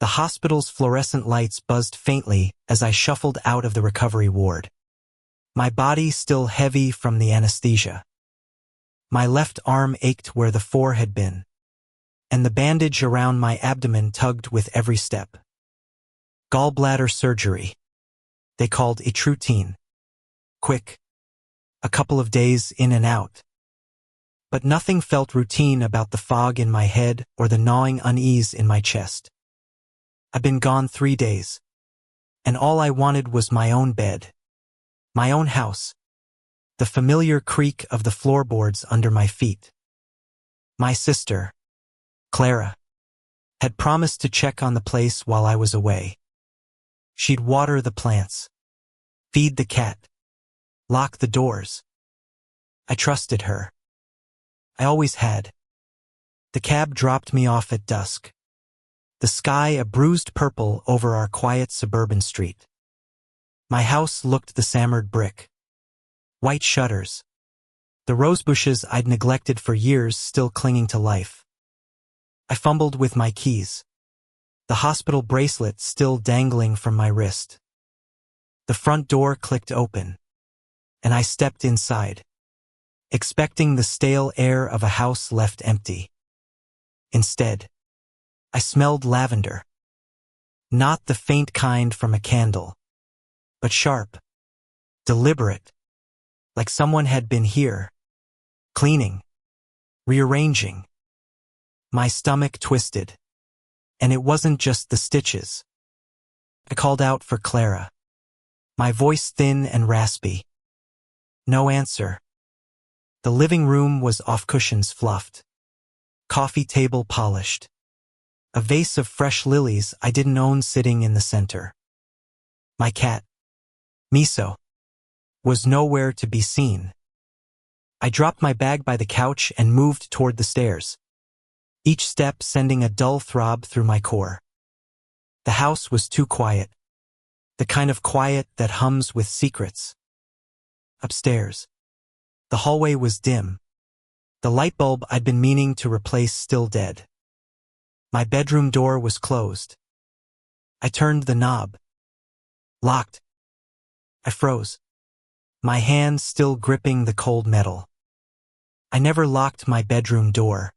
The hospital's fluorescent lights buzzed faintly as I shuffled out of the recovery ward. My body still heavy from the anesthesia. My left arm ached where the 4 had been, and the bandage around my abdomen tugged with every step. Gallbladder surgery. They called it routine. Quick. A couple of days in and out. But nothing felt routine about the fog in my head or the gnawing unease in my chest. I'd been gone 3 days, and all I wanted was my own bed, my own house, the familiar creak of the floorboards under my feet. My sister, Clara, had promised to check on the place while I was away. She'd water the plants, feed the cat, lock the doors. I trusted her. I always had. The cab dropped me off at dusk. The sky a bruised purple over our quiet suburban street. My house looked the sammered brick. White shutters. The rosebushes I'd neglected for years still clinging to life. I fumbled with my keys. The hospital bracelet still dangling from my wrist. The front door clicked open, and I stepped inside, expecting the stale air of a house left empty. Instead, I smelled lavender. Not the faint kind from a candle, but sharp, deliberate, like someone had been here, cleaning, rearranging. My stomach twisted, and it wasn't just the stitches. I called out for Clara, my voice thin and raspy. No answer. The living room was off cushions fluffed, coffee table polished, a vase of fresh lilies I didn't own sitting in the center. My cat, Miso, was nowhere to be seen. I dropped my bag by the couch and moved toward the stairs, each step sending a dull throb through my core. The house was too quiet, the kind of quiet that hums with secrets. Upstairs, the hallway was dim, the light bulb I'd been meaning to replace still dead. My bedroom door was closed. I turned the knob. Locked. I froze, my hand still gripping the cold metal. I never locked my bedroom door.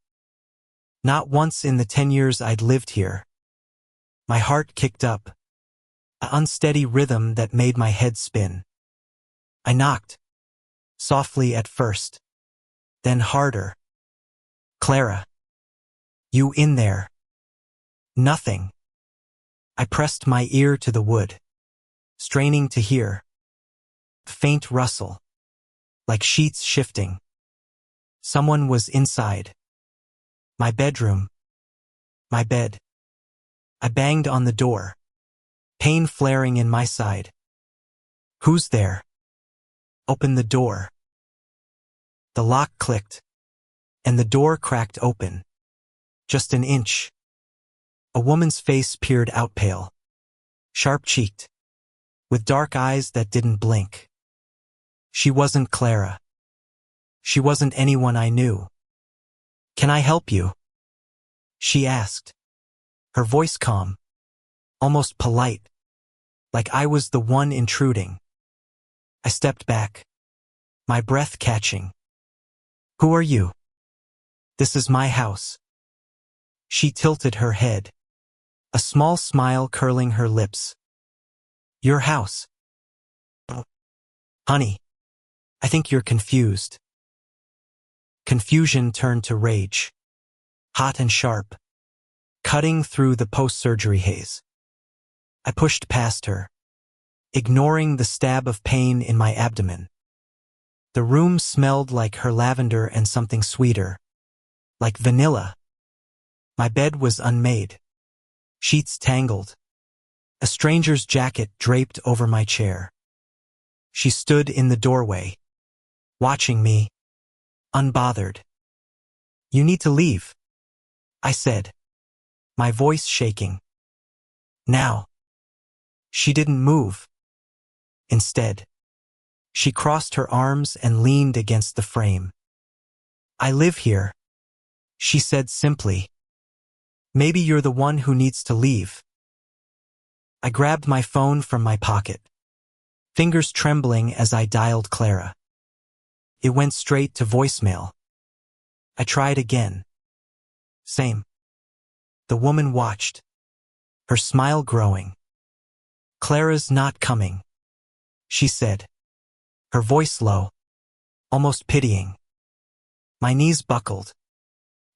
Not once in the 10 years I'd lived here. My heart kicked up, an unsteady rhythm that made my head spin. I knocked, softly at first, then harder. Clara. You in there? Nothing. I pressed my ear to the wood, straining to hear. A faint rustle, like sheets shifting. Someone was inside. My bedroom. My bed. I banged on the door, pain flaring in my side. Who's there? Open the door. The lock clicked, and the door cracked open. Just an inch. A woman's face peered out pale, sharp-cheeked, with dark eyes that didn't blink. She wasn't Clara. She wasn't anyone I knew. Can I help you? She asked, her voice calm, almost polite, like I was the one intruding. I stepped back, my breath catching. Who are you? This is my house. She tilted her head, a small smile curling her lips. Your house. Oh, honey, I think you're confused. Confusion turned to rage, hot and sharp, cutting through the post-surgery haze. I pushed past her, ignoring the stab of pain in my abdomen. The room smelled like her lavender and something sweeter, like vanilla. My bed was unmade, sheets tangled, a stranger's jacket draped over my chair. She stood in the doorway, watching me, unbothered. You need to leave, I said, my voice shaking. Now. She didn't move. Instead, she crossed her arms and leaned against the frame. I live here, she said simply. Maybe you're the one who needs to leave. I grabbed my phone from my pocket, fingers trembling as I dialed Clara. It went straight to voicemail. I tried again. Same. The woman watched, her smile growing. "Clara's not coming," she said, her voice low, almost pitying. My knees buckled,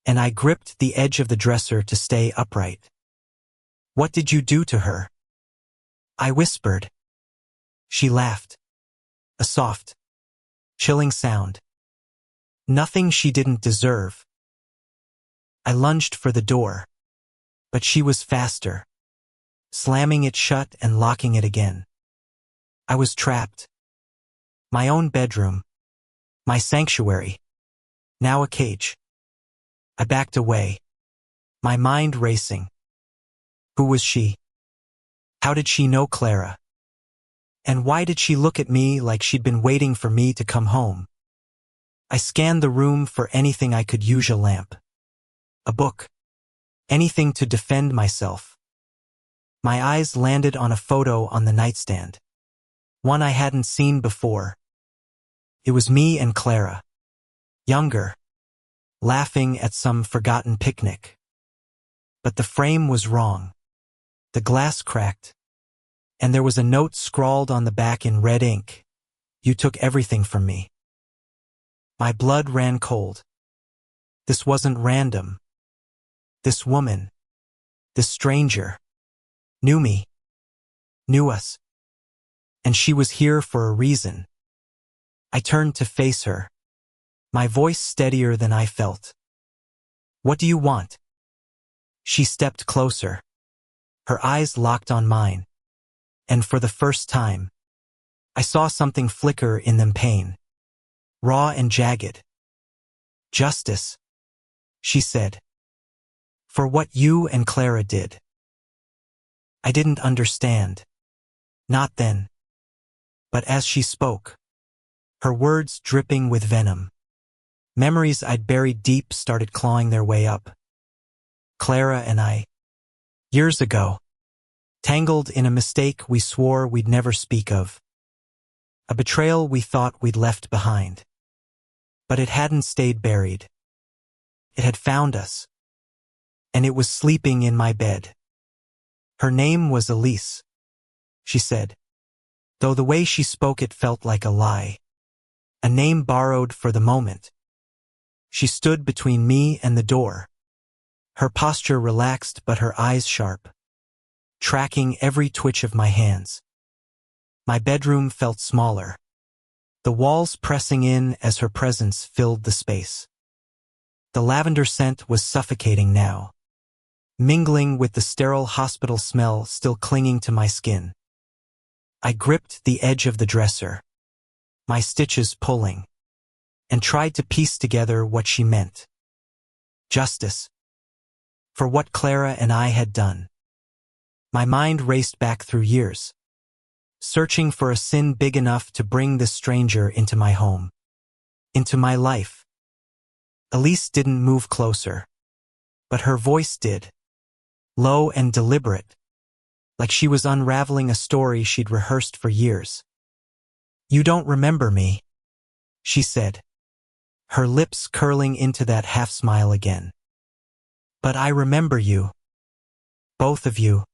and I gripped the edge of the dresser to stay upright. "What did you do to her?" I whispered. She laughed. A soft, chilling sound. Nothing she didn't deserve. I lunged for the door, but she was faster, slamming it shut and locking it again. I was trapped. My own bedroom, my sanctuary, now a cage. I backed away, my mind racing. Who was she? How did she know Clara? And why did she look at me like she'd been waiting for me to come home? I scanned the room for anything I could use: a lamp, a book, anything to defend myself. My eyes landed on a photo on the nightstand, one I hadn't seen before. It was me and Clara, younger, laughing at some forgotten picnic. But the frame was wrong. The glass cracked, and there was a note scrawled on the back in red ink. "You took everything from me." My blood ran cold. This wasn't random. This woman, this stranger, knew me, knew us. And she was here for a reason. I turned to face her, my voice steadier than I felt. "What do you want?" She stepped closer, her eyes locked on mine, and for the first time, I saw something flicker in them: pain, raw and jagged. "Justice," she said, "for what you and Clara did." I didn't understand. Not then. But as she spoke, her words dripping with venom, memories I'd buried deep started clawing their way up. Clara and I, years ago, tangled in a mistake we swore we'd never speak of. A betrayal we thought we'd left behind. But it hadn't stayed buried. It had found us. And it was sleeping in my bed. Her name was Elise, she said, though the way she spoke it felt like a lie. A name borrowed for the moment. She stood between me and the door, her posture relaxed but her eyes sharp, tracking every twitch of my hands. My bedroom felt smaller, the walls pressing in as her presence filled the space. The lavender scent was suffocating now, mingling with the sterile hospital smell still clinging to my skin. I gripped the edge of the dresser, my stitches pulling, and tried to piece together what she meant. Justice. For what Clara and I had done. My mind raced back through years, searching for a sin big enough to bring this stranger into my home, into my life. Elise didn't move closer, but her voice did, low and deliberate, like she was unraveling a story she'd rehearsed for years. "You don't remember me," she said, her lips curling into that half-smile again. "But I remember you. Both of you."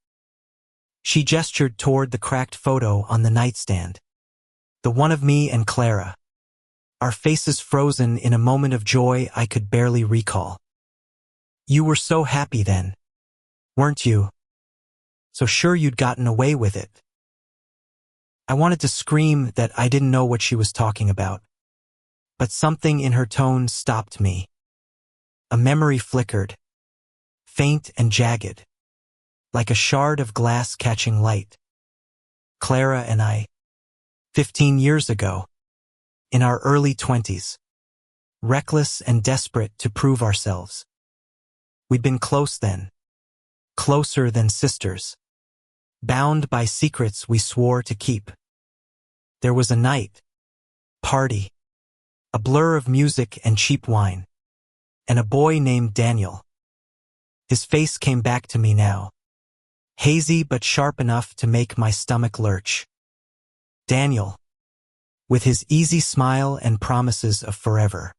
She gestured toward the cracked photo on the nightstand, the one of me and Clara, our faces frozen in a moment of joy I could barely recall. "You were so happy then, weren't you? So sure you'd gotten away with it." I wanted to scream that I didn't know what she was talking about, but something in her tone stopped me. A memory flickered, faint and jagged, like a shard of glass catching light. Clara and I, 15 years ago, in our early 20s, reckless and desperate to prove ourselves. We'd been close then, closer than sisters, bound by secrets we swore to keep. There was a night, party, a blur of music and cheap wine, and a boy named Daniel. His face came back to me now, hazy but sharp enough to make my stomach lurch. Daniel, with his easy smile and promises of forever.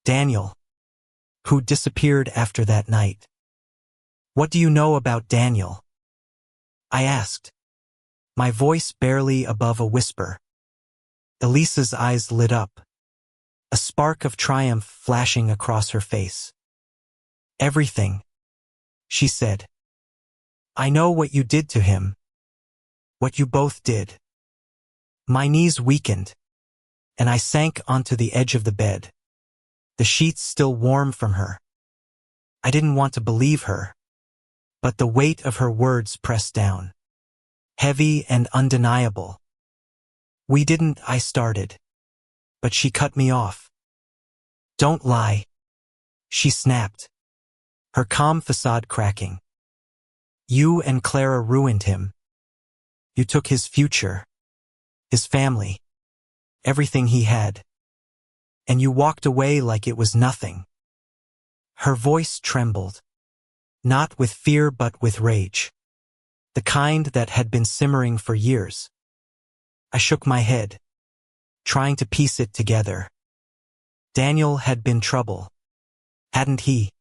Daniel, who disappeared after that night. What do you know about Daniel? I asked, my voice barely above a whisper. Elisa's eyes lit up, a spark of triumph flashing across her face. Everything, she said. I know what you did to him. What you both did. My knees weakened, and I sank onto the edge of the bed, the sheets still warm from her. I didn't want to believe her, but the weight of her words pressed down, heavy and undeniable. We didn't, I started, but she cut me off. Don't lie, she snapped, her calm facade cracking. You and Clara ruined him. You took his future, his family, everything he had, and you walked away like it was nothing. Her voice trembled, not with fear but with rage, the kind that had been simmering for years. I shook my head, trying to piece it together. Daniel had been trouble, hadn't he?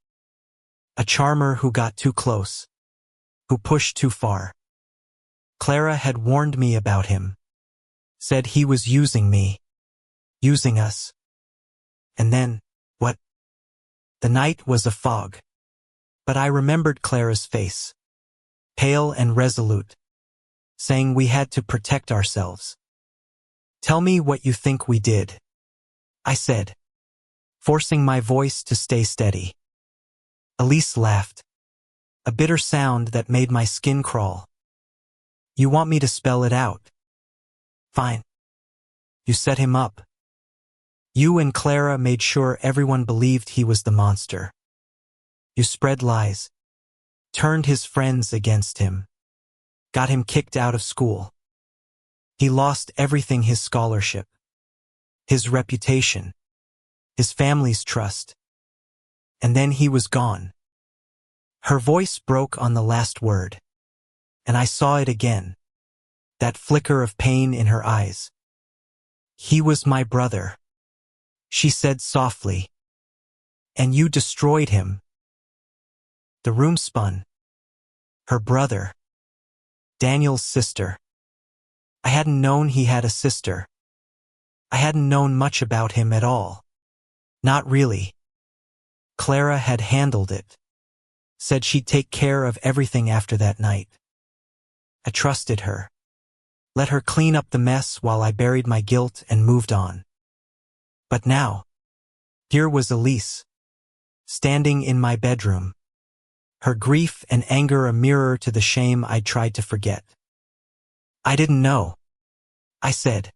A charmer who got too close, who pushed too far. Clara had warned me about him, said he was using me, using us. And then, what? The night was a fog, but I remembered Clara's face, pale and resolute, saying we had to protect ourselves. Tell me what you think we did, I said, forcing my voice to stay steady. Elise laughed, a bitter sound that made my skin crawl. You want me to spell it out? Fine. You set him up. You and Clara made sure everyone believed he was the monster. You spread lies, turned his friends against him, got him kicked out of school. He lost everything, his scholarship, his reputation, his family's trust. And then he was gone. Her voice broke on the last word, and I saw it again, that flicker of pain in her eyes. He was my brother, she said softly. And you destroyed him. The room spun. Her brother. Daniel's sister. I hadn't known he had a sister. I hadn't known much about him at all. Not really. Clara had handled it. Said she'd take care of everything after that night. I trusted her. Let her clean up the mess while I buried my guilt and moved on. But now, here was Elise, standing in my bedroom, her grief and anger a mirror to the shame I'd tried to forget. I didn't know, I said,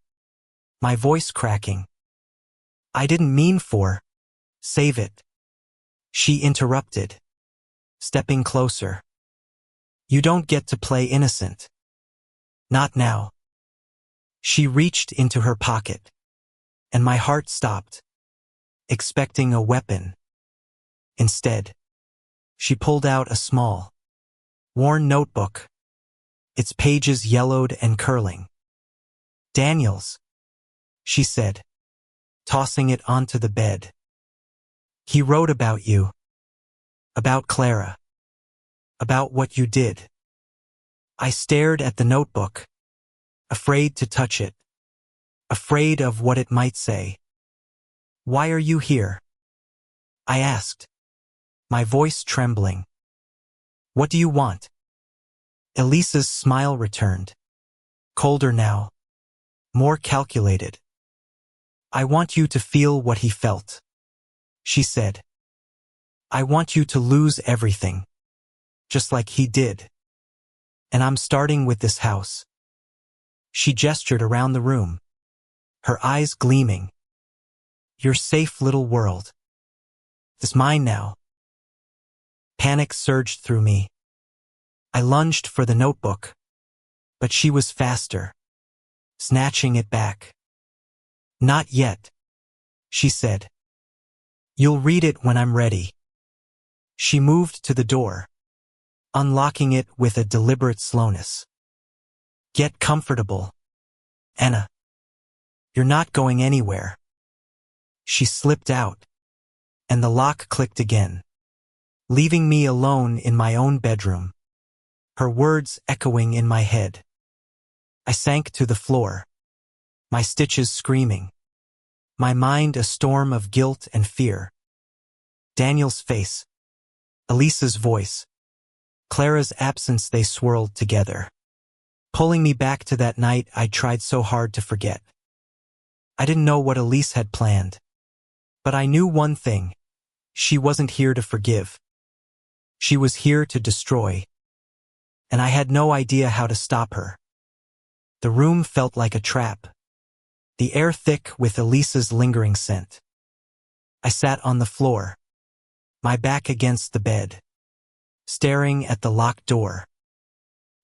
my voice cracking. I didn't mean for, save it. She interrupted, stepping closer. You don't get to play innocent. Not now. She reached into her pocket, and my heart stopped, expecting a weapon. Instead, she pulled out a small, worn notebook, its pages yellowed and curling. Daniel's, she said, tossing it onto the bed. He wrote about you, about Clara, about what you did. I stared at the notebook, afraid to touch it, afraid of what it might say. Why are you here? I asked, my voice trembling. What do you want? Elisa's smile returned, colder now, more calculated. I want you to feel what he felt, she said. I want you to lose everything, just like he did. And I'm starting with this house. She gestured around the room, her eyes gleaming. Your safe little world. It's mine now. Panic surged through me. I lunged for the notebook, but she was faster, snatching it back. Not yet, she said. You'll read it when I'm ready. She moved to the door, unlocking it with a deliberate slowness. Get comfortable, Anna. You're not going anywhere. She slipped out, and the lock clicked again, leaving me alone in my own bedroom, her words echoing in my head. I sank to the floor, my stitches screaming, my mind a storm of guilt and fear. Daniel's face, Elisa's voice, Clara's absence, they swirled together, pulling me back to that night I tried so hard to forget. I didn't know what Elise had planned, but I knew one thing: she wasn't here to forgive. She was here to destroy, and I had no idea how to stop her. The room felt like a trap, the air thick with Elisa's lingering scent. I sat on the floor, my back against the bed, staring at the locked door.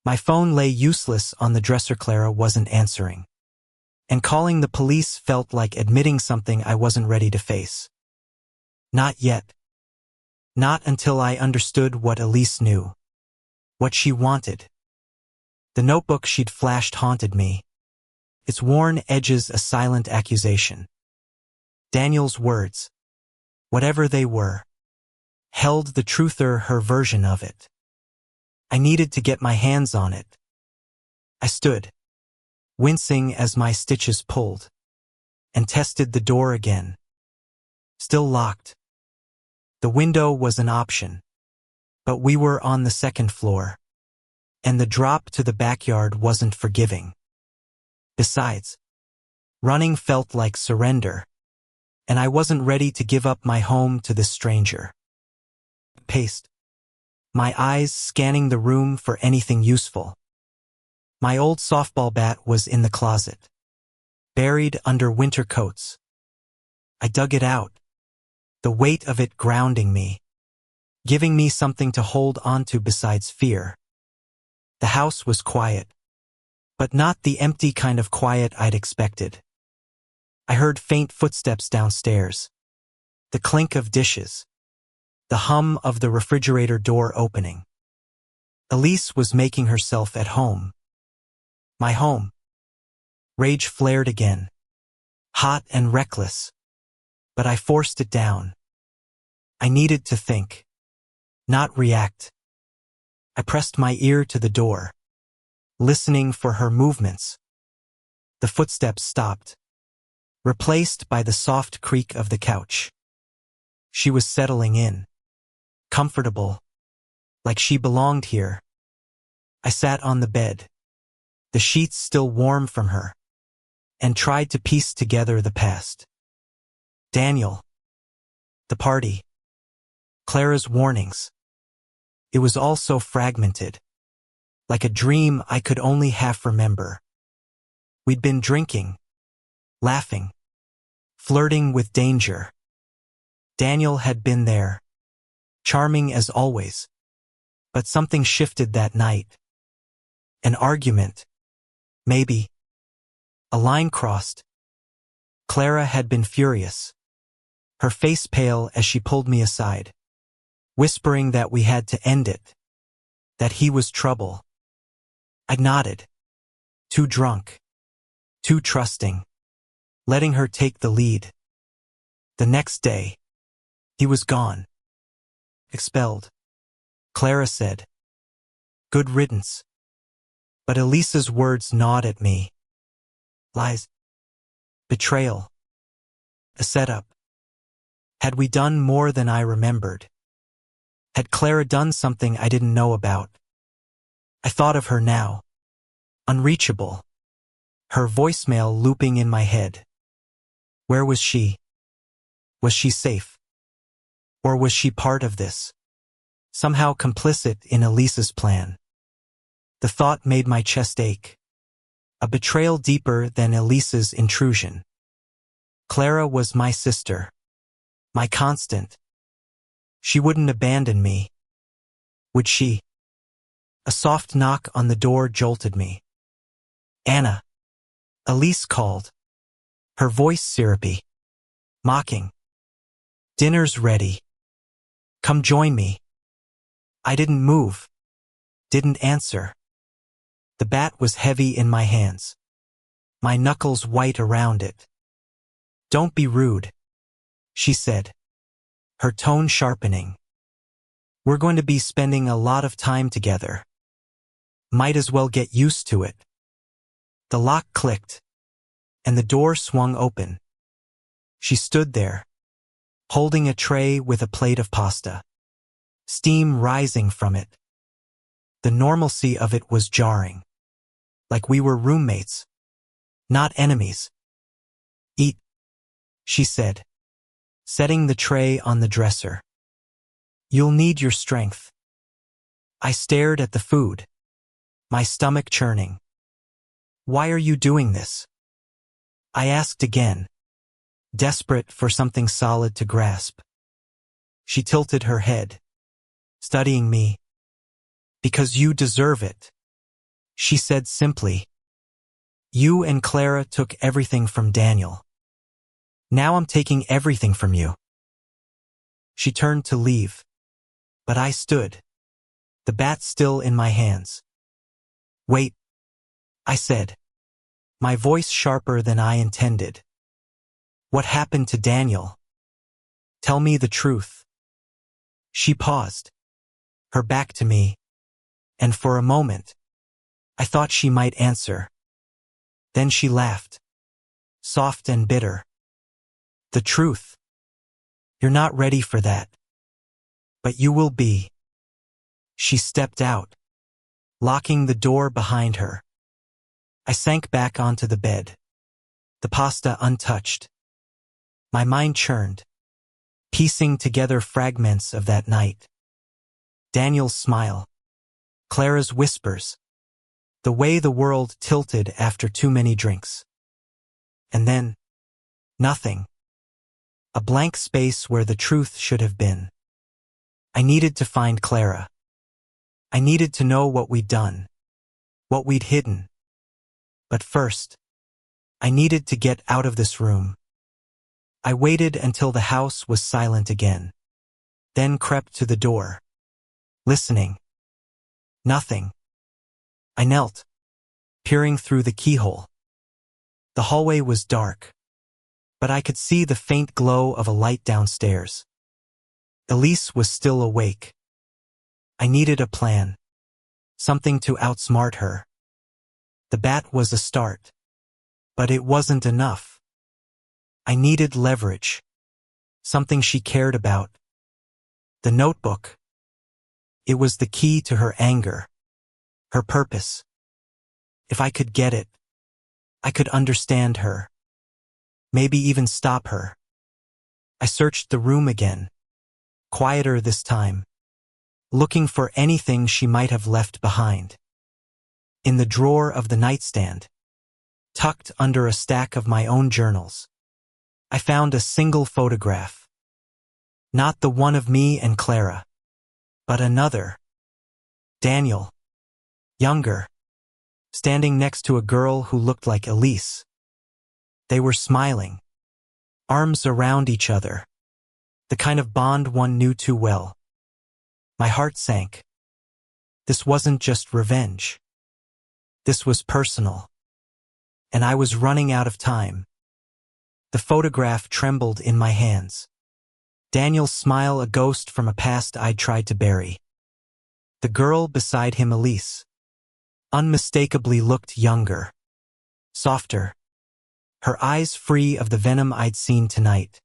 My phone lay useless on the dresser. Clara wasn't answering, and calling the police felt like admitting something I wasn't ready to face. Not yet. Not until I understood what Elise knew, what she wanted. The notebook she'd flashed haunted me, its worn edges a silent accusation. Daniel's words, whatever they were, held the truth, or her version of it. I needed to get my hands on it. I stood, wincing as my stitches pulled, and tested the door again. Still locked. The window was an option, but we were on the second floor, and the drop to the backyard wasn't forgiving. Besides, running felt like surrender, and I wasn't ready to give up my home to this stranger. Paced, my eyes scanning the room for anything useful. My old softball bat was in the closet, buried under winter coats. I dug it out, the weight of it grounding me, giving me something to hold onto besides fear. The house was quiet, but not the empty kind of quiet I'd expected. I heard faint footsteps downstairs, the clink of dishes, the hum of the refrigerator door opening. Elise was making herself at home. My home. Rage flared again, hot and reckless, but I forced it down. I needed to think, not react. I pressed my ear to the door, listening for her movements. The footsteps stopped, replaced by the soft creak of the couch. She was settling in, comfortable, like she belonged here. I sat on the bed, the sheets still warm from her, and tried to piece together the past. Daniel. The party. Clara's warnings. It was all so fragmented, like a dream I could only half remember. We'd been drinking, laughing, flirting with danger. Daniel had been there, charming as always. But something shifted that night. An argument. Maybe. A line crossed. Clara had been furious, her face pale as she pulled me aside, whispering that we had to end it, that he was trouble. I nodded, too drunk, too trusting, letting her take the lead. The next day, he was gone. Expelled. Clara said, "Good riddance." But Elisa's words gnawed at me. Lies. Betrayal. A setup. Had we done more than I remembered? Had Clara done something I didn't know about? I thought of her now. Unreachable. Her voicemail looping in my head. Where was she? Was she safe? Or was she part of this? Somehow complicit in Elisa's plan? The thought made my chest ache. A betrayal deeper than Elisa's intrusion. Clara was my sister. My constant. She wouldn't abandon me. Would she? A soft knock on the door jolted me. Anna. Elise called. Her voice syrupy. Mocking. Dinner's ready. Come join me. I didn't move. Didn't answer. The bat was heavy in my hands, my knuckles white around it. "Don't be rude," she said, her tone sharpening. "We're going to be spending a lot of time together. Might as well get used to it." The lock clicked, and the door swung open. She stood there, holding a tray with a plate of pasta, steam rising from it. The normalcy of it was jarring, like we were roommates, not enemies. "Eat," she said, setting the tray on the dresser. "You'll need your strength." I stared at the food, my stomach churning. "Why are you doing this?" I asked again, desperate for something solid to grasp. She tilted her head, studying me. "Because you deserve it," she said simply. "You and Clara took everything from Daniel. Now I'm taking everything from you." She turned to leave, but I stood, the bat still in my hands. "Wait," I said, my voice sharper than I intended. "What happened to Daniel? Tell me the truth." She paused, her back to me, and for a moment, I thought she might answer. Then she laughed, soft and bitter. "The truth? You're not ready for that. But you will be." She stepped out, locking the door behind her. I sank back onto the bed, the pasta untouched. My mind churned, piecing together fragments of that night. Daniel's smile, Clara's whispers, the way the world tilted after too many drinks. And then, nothing. A blank space where the truth should have been. I needed to find Clara. I needed to know what we'd done, what we'd hidden. But first, I needed to get out of this room. I waited until the house was silent again, then crept to the door, listening. Nothing. I knelt, peering through the keyhole. The hallway was dark, but I could see the faint glow of a light downstairs. Elise was still awake. I needed a plan, something to outsmart her. The bat was a start, but it wasn't enough. I needed leverage, something she cared about. The notebook. It was the key to her anger, her purpose. If I could get it, I could understand her, maybe even stop her. I searched the room again, quieter this time, looking for anything she might have left behind. In the drawer of the nightstand, tucked under a stack of my own journals, I found a single photograph. Not the one of me and Clara, but another. Daniel, younger, standing next to a girl who looked like Elise. They were smiling, arms around each other, the kind of bond one knew too well. My heart sank. This wasn't just revenge. This was personal. And I was running out of time. The photograph trembled in my hands. Daniel's smile a ghost from a past I'd tried to bury. The girl beside him, Elise, unmistakably looked younger, softer, her eyes free of the venom I'd seen tonight.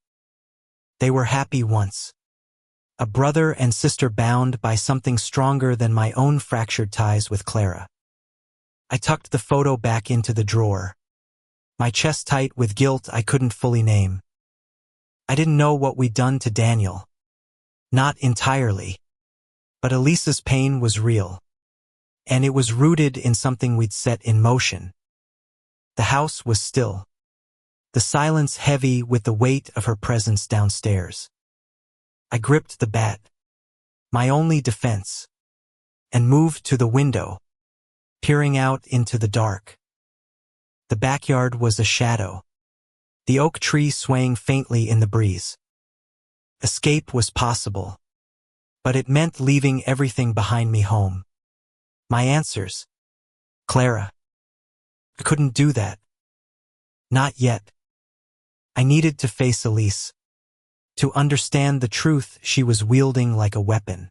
They were happy once. A brother and sister bound by something stronger than my own fractured ties with Clara. I tucked the photo back into the drawer, my chest tight with guilt I couldn't fully name. I didn't know what we'd done to Daniel. Not entirely. But Elise's pain was real. And it was rooted in something we'd set in motion. The house was still, the silence heavy with the weight of her presence downstairs. I gripped the bat, my only defense, and moved to the window, peering out into the dark. The backyard was a shadow, the oak tree swaying faintly in the breeze. Escape was possible, but it meant leaving everything behind me home. My answers. Clara. I couldn't do that. Not yet. I needed to face Elise. To understand the truth she was wielding like a weapon.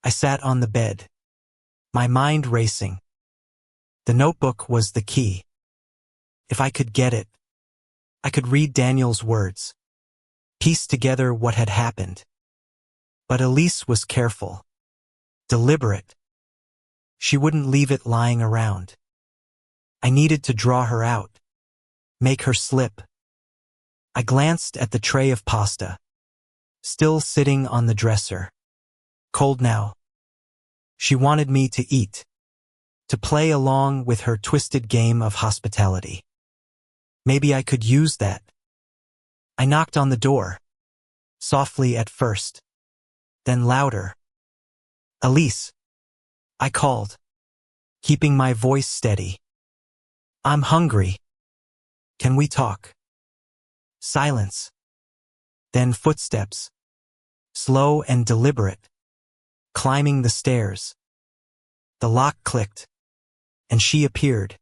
I sat on the bed. My mind racing. The notebook was the key. If I could get it, I could read Daniel's words. Piece together what had happened. But Elise was careful. Deliberate. She wouldn't leave it lying around. I needed to draw her out. Make her slip. I glanced at the tray of pasta. Still sitting on the dresser. Cold now. She wanted me to eat. To play along with her twisted game of hospitality. Maybe I could use that. I knocked on the door. Softly at first. Then louder. Elise. I called. Keeping my voice steady. I'm hungry. Can we talk? Silence. Then footsteps. Slow and deliberate. Climbing the stairs. The lock clicked. And she appeared.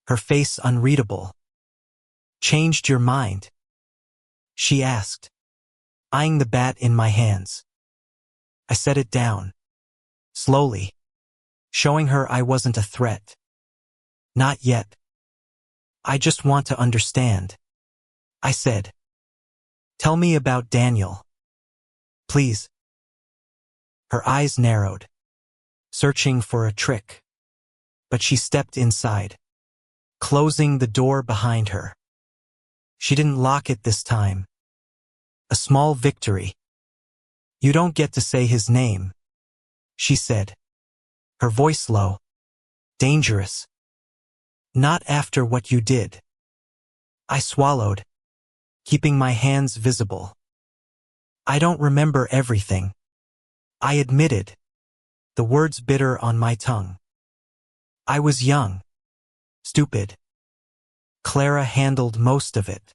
Her face unreadable. Changed your mind? She asked, eyeing the bat in my hands. I set it down. Slowly. Showing her I wasn't a threat. Not yet. I just want to understand. I said. Tell me about Daniel. Please. Her eyes narrowed. Searching for a trick. But she stepped inside. Closing the door behind her. She didn't lock it this time. A small victory. You don't get to say his name, she said. Her voice low. Dangerous. Not after what you did. I swallowed, keeping my hands visible. I don't remember everything. I admitted, the words bitter on my tongue. I was young. Stupid. Clara handled most of it.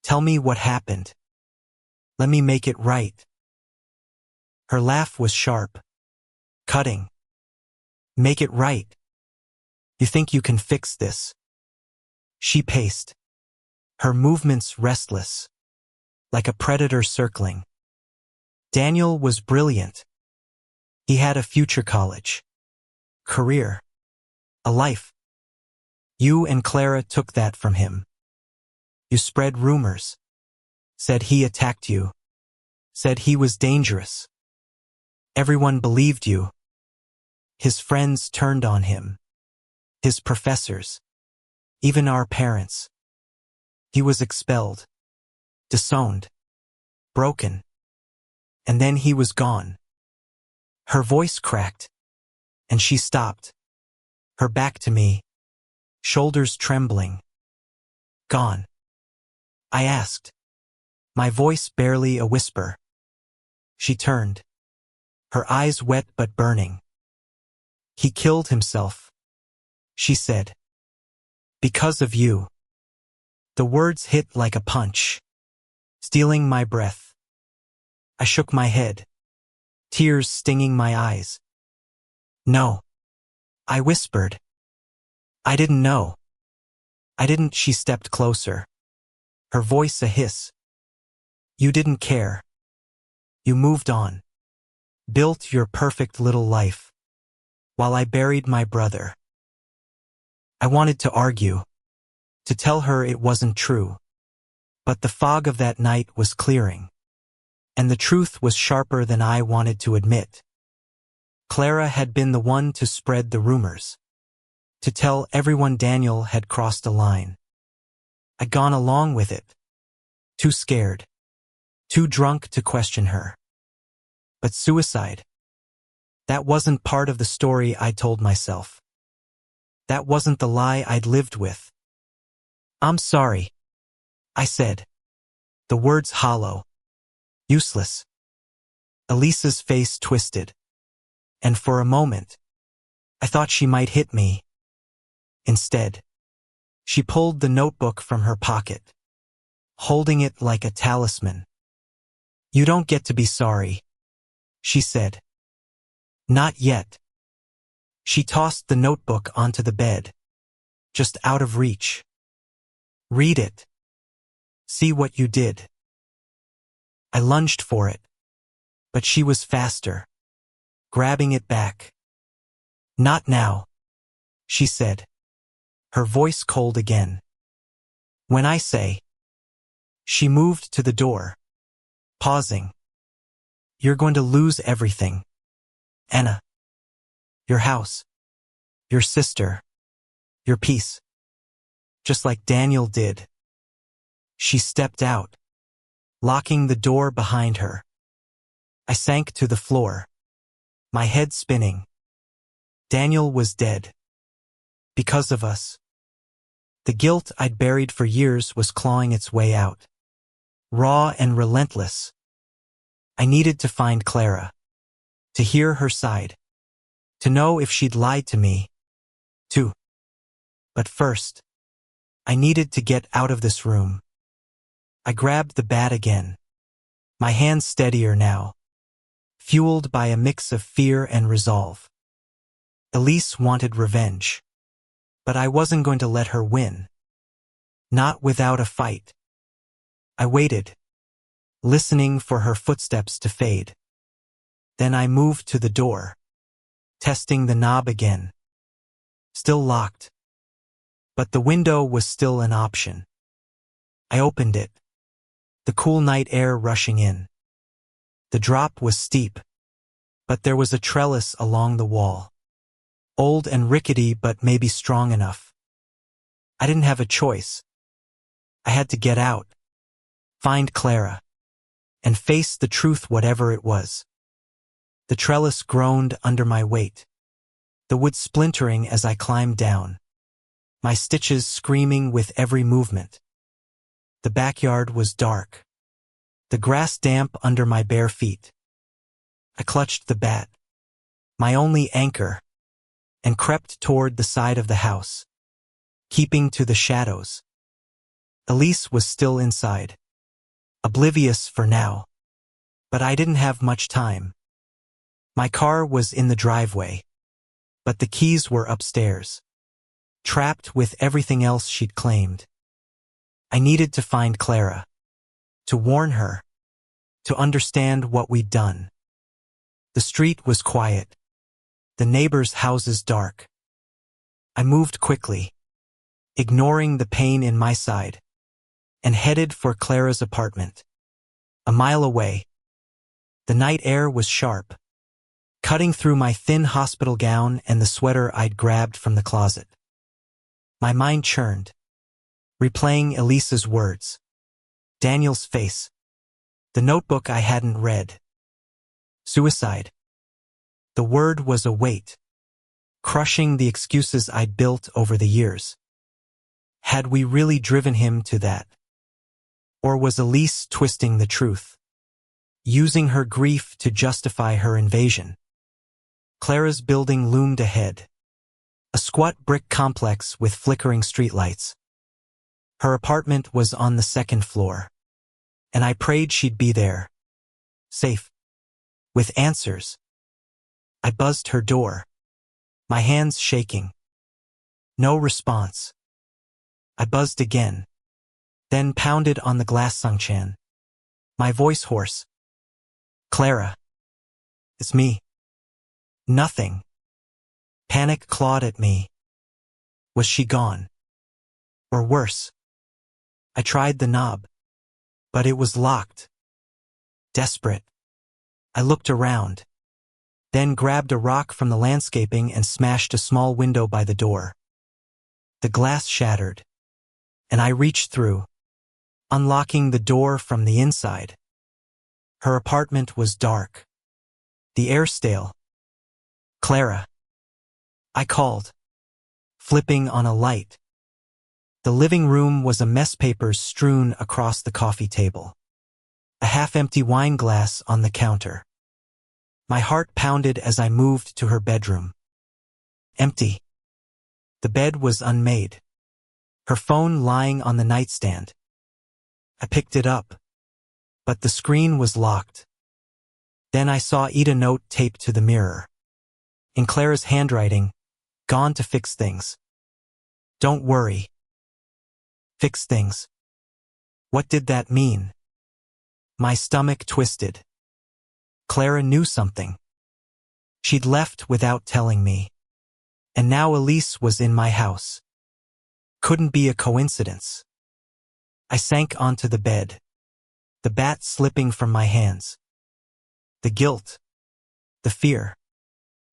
Tell me what happened. Let me make it right. Her laugh was sharp. Cutting. Make it right. You think you can fix this? She paced. Her movements restless. Like a predator circling. Daniel was brilliant. He had a future college. Career. A life. You and Clara took that from him. You spread rumors. Said he attacked you. Said he was dangerous. Everyone believed you. His friends turned on him. His professors. Even our parents. He was expelled. Disowned. Broken. And then he was gone. Her voice cracked. And she stopped. Her back to me. Shoulders trembling. Gone. I asked. My voice barely a whisper. She turned. Her eyes wet but burning. He killed himself. She said. Because of you. The words hit like a punch. Stealing my breath. I shook my head. Tears stinging my eyes. No. I whispered. I didn't know. I didn't. She stepped closer. Her voice a hiss. You didn't care. You moved on. Built your perfect little life. While I buried my brother. I wanted to argue. To tell her it wasn't true. But the fog of that night was clearing. And the truth was sharper than I wanted to admit. Clara had been the one to spread the rumors. To tell everyone Daniel had crossed a line. I'd gone along with it. Too scared. Too drunk to question her. But suicide. That wasn't part of the story I told myself. That wasn't the lie I'd lived with. I'm sorry. I said. The words hollow. Useless. Elisa's face twisted. And for a moment, I thought she might hit me. Instead, she pulled the notebook from her pocket, holding it like a talisman. You don't get to be sorry, she said. Not yet. She tossed the notebook onto the bed, just out of reach. Read it. See what you did. I lunged for it, but she was faster, grabbing it back. Not now, she said, her voice cold again. When I say. She moved to the door, pausing. You're going to lose everything, Anna. Your house, your sister, your peace. Just like Daniel did. She stepped out, locking the door behind her. I sank to the floor, my head spinning. Daniel was dead. Because of us. The guilt I'd buried for years was clawing its way out. Raw and relentless. I needed to find Clara. To hear her side. To know if she'd lied to me. Too. But first, I needed to get out of this room. I grabbed the bat again. My hands steadier now. Fueled by a mix of fear and resolve. Elise wanted revenge. But I wasn't going to let her win. Not without a fight. I waited, listening for her footsteps to fade. Then I moved to the door, testing the knob again. Still locked. But the window was still an option. I opened it, the cool night air rushing in. The drop was steep, but there was a trellis along the wall. Old and rickety, but maybe strong enough. I didn't have a choice. I had to get out, find Clara, and face the truth whatever it was. The trellis groaned under my weight, the wood splintering as I climbed down, my stitches screaming with every movement. The backyard was dark, the grass damp under my bare feet. I clutched the bat, my only anchor, and crept toward the side of the house, keeping to the shadows. Elise was still inside, oblivious for now. But I didn't have much time. My car was in the driveway, but the keys were upstairs, trapped with everything else she'd claimed. I needed to find Clara, to warn her, to understand what we'd done. The street was quiet, the neighbors' houses dark. I moved quickly, ignoring the pain in my side, and headed for Clara's apartment. A mile away. The night air was sharp, cutting through my thin hospital gown and the sweater I'd grabbed from the closet. My mind churned, replaying Elisa's words, Daniel's face, the notebook I hadn't read. Suicide. The word was a weight, crushing the excuses I'd built over the years. Had we really driven him to that? Or was Elise twisting the truth, using her grief to justify her invasion? Clara's building loomed ahead, a squat brick complex with flickering streetlights. Her apartment was on the second floor, and I prayed she'd be there, safe, with answers. I buzzed her door, my hands shaking. No response. I buzzed again, then pounded on the glass sunshine, my voice hoarse. Clara. It's me. Nothing. Panic clawed at me. Was she gone? Or worse? I tried the knob, but it was locked. Desperate, I looked around, then grabbed a rock from the landscaping and smashed a small window by the door. The glass shattered, and I reached through, unlocking the door from the inside. Her apartment was dark, the air stale. Clara. I called, flipping on a light. The living room was a mess, papers strewn across the coffee table, a half-empty wine glass on the counter. My heart pounded as I moved to her bedroom. Empty. The bed was unmade, her phone lying on the nightstand. I picked it up, but the screen was locked. Then I saw a note taped to the mirror. In Clara's handwriting, gone to fix things. Don't worry. Fix things. What did that mean? My stomach twisted. Clara knew something. She'd left without telling me. And now Elise was in my house. Couldn't be a coincidence. I sank onto the bed, the bat slipping from my hands. The guilt, the fear,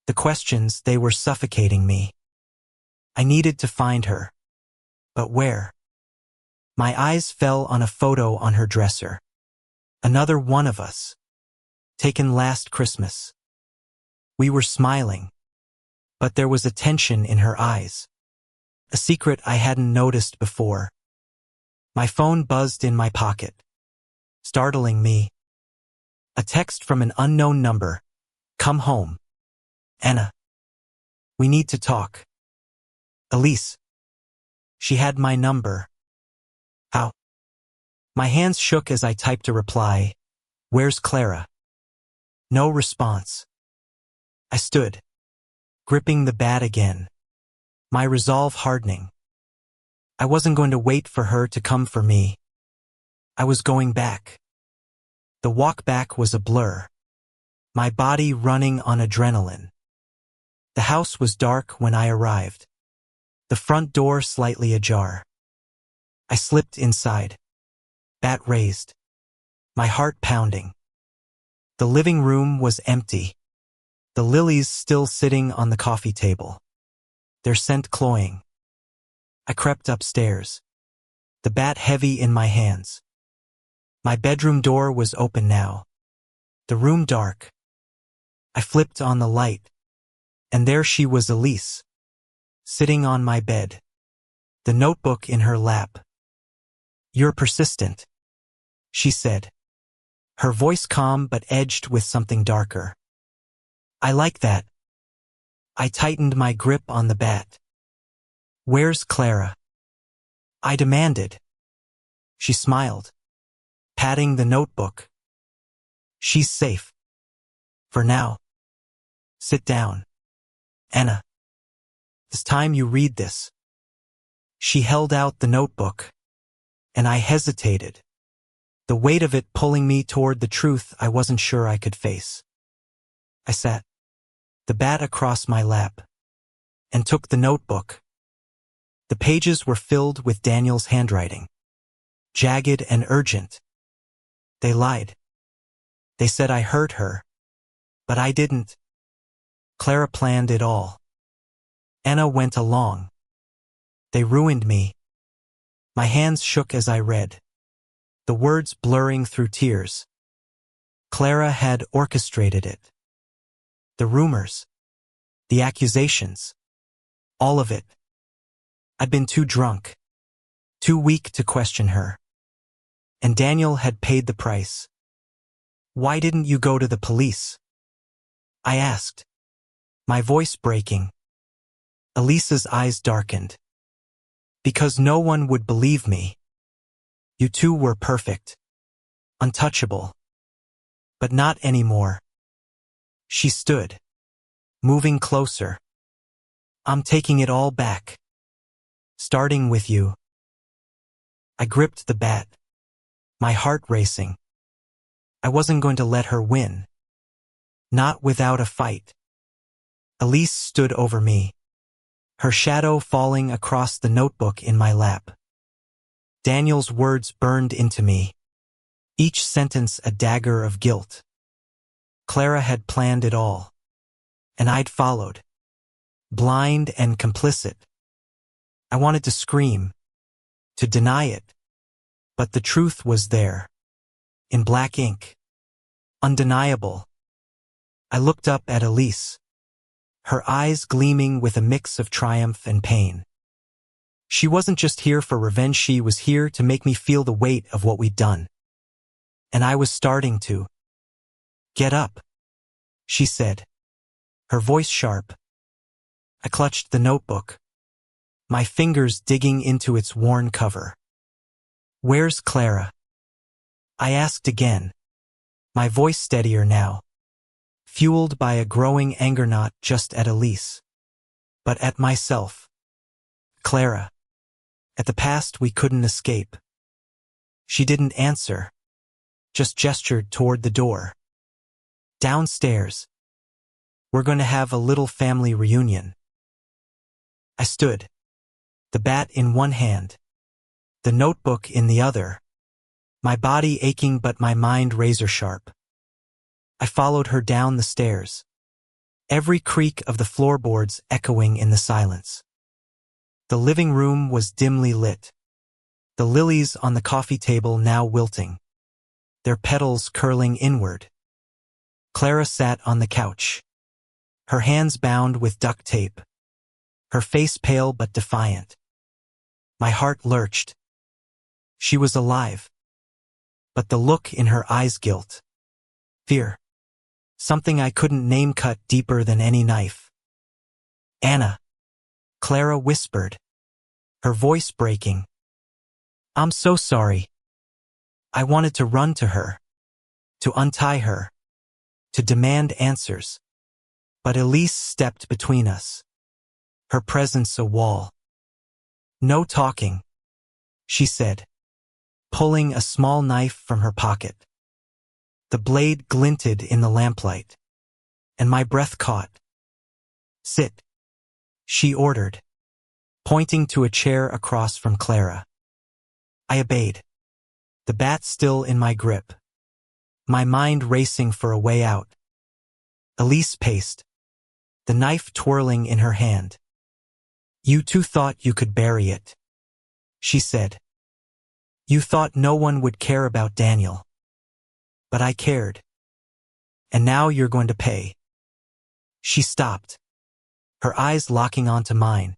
the questions, they were suffocating me. I needed to find her. But where? My eyes fell on a photo on her dresser. Another one of us. Taken last Christmas. We were smiling. But there was a tension in her eyes. A secret I hadn't noticed before. My phone buzzed in my pocket, startling me. A text from an unknown number. Come home. Anna. We need to talk. Elise. She had my number. How? My hands shook as I typed a reply. Where's Clara? No response. I stood, gripping the bat again, my resolve hardening. I wasn't going to wait for her to come for me. I was going back. The walk back was a blur, my body running on adrenaline. The house was dark when I arrived, the front door slightly ajar. I slipped inside, bat raised, my heart pounding. The living room was empty, the lilies still sitting on the coffee table, their scent cloying. I crept upstairs, the bat heavy in my hands. My bedroom door was open now, the room dark. I flipped on the light, and there she was, Elise, sitting on my bed, the notebook in her lap. You're persistent, she said, her voice calm but edged with something darker. I like that. I tightened my grip on the bat. Where's Clara? I demanded. She smiled, patting the notebook. She's safe. For now. Sit down. Anna. It's time you read this. She held out the notebook, and I hesitated, the weight of it pulling me toward the truth I wasn't sure I could face. I sat, the bat across my lap, and took the notebook. The pages were filled with Daniel's handwriting, jagged and urgent. They lied. They said I hurt her, but I didn't. Clara planned it all. Anna went along. They ruined me. My hands shook as I read, the words blurring through tears. Clara had orchestrated it. The rumors, the accusations, all of it. I'd been too drunk, too weak to question her. And Daniel had paid the price. Why didn't you go to the police? I asked, my voice breaking. Elisa's eyes darkened. Because no one would believe me. You two were perfect, untouchable. But not anymore. She stood, moving closer. I'm taking it all back. Starting with you. I gripped the bat, my heart racing. I wasn't going to let her win. Not without a fight. Elise stood over me, her shadow falling across the notebook in my lap. Daniel's words burned into me, each sentence a dagger of guilt. Clara had planned it all, and I'd followed, blind and complicit. I wanted to scream, to deny it, but the truth was there, in black ink, undeniable. I looked up at Elise, her eyes gleaming with a mix of triumph and pain. She wasn't just here for revenge, she was here to make me feel the weight of what we'd done. And I was starting to. Get up, she said, her voice sharp. I clutched the notebook, my fingers digging into its worn cover. Where's Clara? I asked again, my voice steadier now, fueled by a growing anger not just at Elise, but at myself. Clara. At the past we couldn't escape. She didn't answer, just gestured toward the door. Downstairs. We're going to have a little family reunion. I stood, the bat in one hand, the notebook in the other, my body aching but my mind razor-sharp. I followed her down the stairs, every creak of the floorboards echoing in the silence. The living room was dimly lit, the lilies on the coffee table now wilting, their petals curling inward. Clara sat on the couch, her hands bound with duct tape, her face pale but defiant. My heart lurched. She was alive, but the look in her eyes guilt, fear, something I couldn't name cut deeper than any knife. Anna, Clara whispered, her voice breaking. I'm so sorry. I wanted to run to her, to untie her, to demand answers. But Elise stepped between us, her presence a wall. No talking, she said, pulling a small knife from her pocket. The blade glinted in the lamplight, and my breath caught. Sit, she ordered, pointing to a chair across from Clara. I obeyed, the bat still in my grip, my mind racing for a way out. Elise paced, the knife twirling in her hand. You two thought you could bury it, she said. You thought no one would care about Daniel. But I cared. And now you're going to pay. She stopped, her eyes locking onto mine.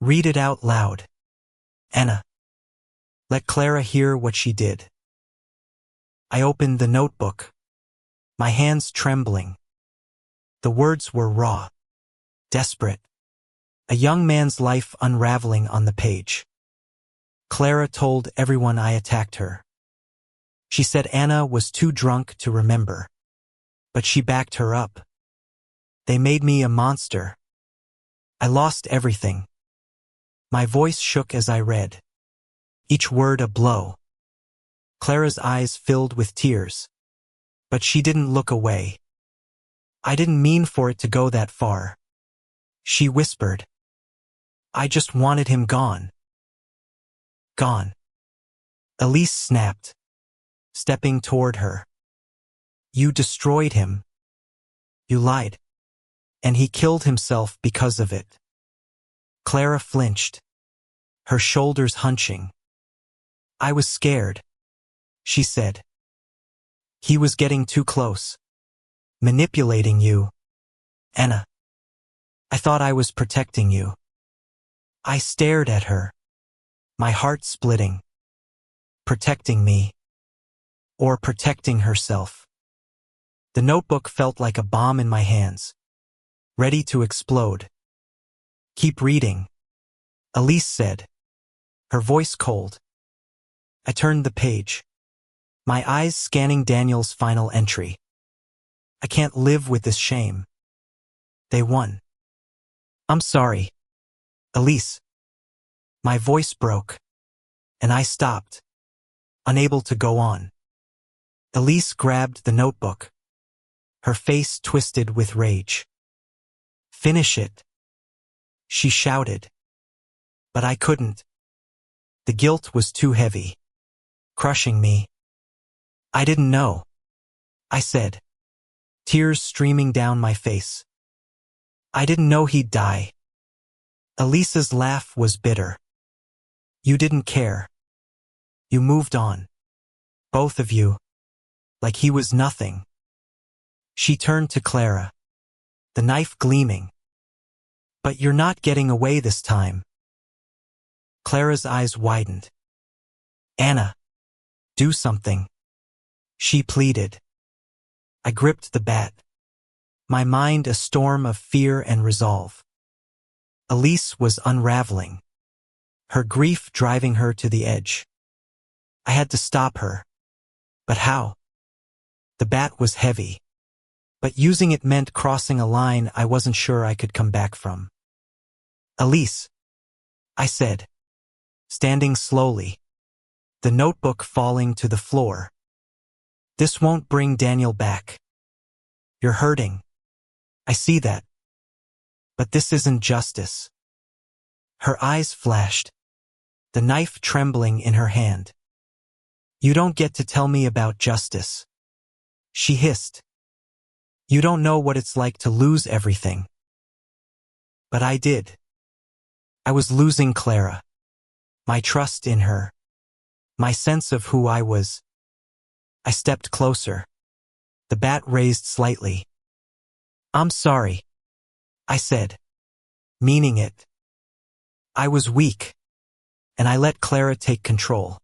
Read it out loud. Anna. Let Clara hear what she did. I opened the notebook, my hands trembling. The words were raw, desperate. A young man's life unraveling on the page. Clara told everyone I attacked her. She said Anna was too drunk to remember. But she backed her up. They made me a monster. I lost everything. My voice shook as I read, each word a blow. Clara's eyes filled with tears. But she didn't look away. I didn't mean for it to go that far. She whispered. I just wanted him gone. Gone. Elise snapped, stepping toward her. You destroyed him. You lied. And he killed himself because of it. Clara flinched, her shoulders hunching. I was scared, she said. He was getting too close. Manipulating you. Anna. I thought I was protecting you. I stared at her, my heart splitting. Protecting me. Or protecting herself. The notebook felt like a bomb in my hands, ready to explode. Keep reading, Elise said, her voice cold. I turned the page, my eyes scanning Daniel's final entry. I can't live with this shame. They won. I'm sorry, Elise. My voice broke, and I stopped, unable to go on. Elise grabbed the notebook, her face twisted with rage. Finish it, she shouted. But I couldn't. The guilt was too heavy, crushing me. I didn't know, I said, tears streaming down my face. I didn't know he'd die. Elisa's laugh was bitter. You didn't care. You moved on. Both of you. Like he was nothing. She turned to Clara, the knife gleaming. But you're not getting away this time. Clara's eyes widened. Anna, do something, she pleaded. I gripped the bat, my mind a storm of fear and resolve. Elise was unraveling, her grief driving her to the edge. I had to stop her. But how? The bat was heavy, but using it meant crossing a line I wasn't sure I could come back from. Elise, I said, standing slowly, the notebook falling to the floor. This won't bring Daniel back. You're hurting. I see that. But this isn't justice. Her eyes flashed, the knife trembling in her hand. You don't get to tell me about justice, she hissed. You don't know what it's like to lose everything. But I did. I was losing Clara, my trust in her, my sense of who I was. I stepped closer, the bat raised slightly. I'm sorry, I said, meaning it. I was weak, and I let Clara take control.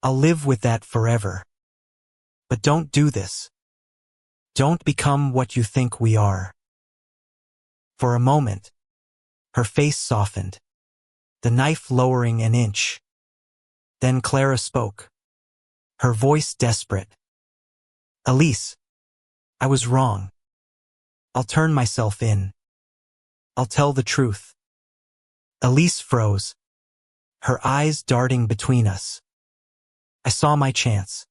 I'll live with that forever. But don't do this. Don't become what you think we are. For a moment, her face softened, the knife lowering an inch. Then Clara spoke, her voice desperate. Elise, I was wrong. I'll turn myself in. I'll tell the truth. Elise froze, her eyes darting between us. I saw my chance.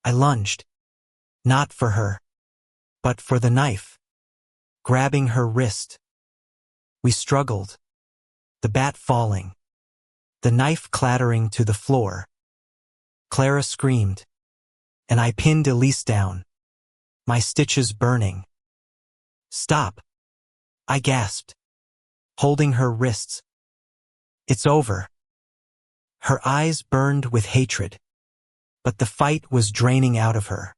I lunged, not for her, but for the knife, grabbing her wrist. We struggled, the bat falling, the knife clattering to the floor. Clara screamed, and I pinned Elise down, my stitches burning. Stop, I gasped, holding her wrists. It's over. Her eyes burned with hatred, but the fight was draining out of her.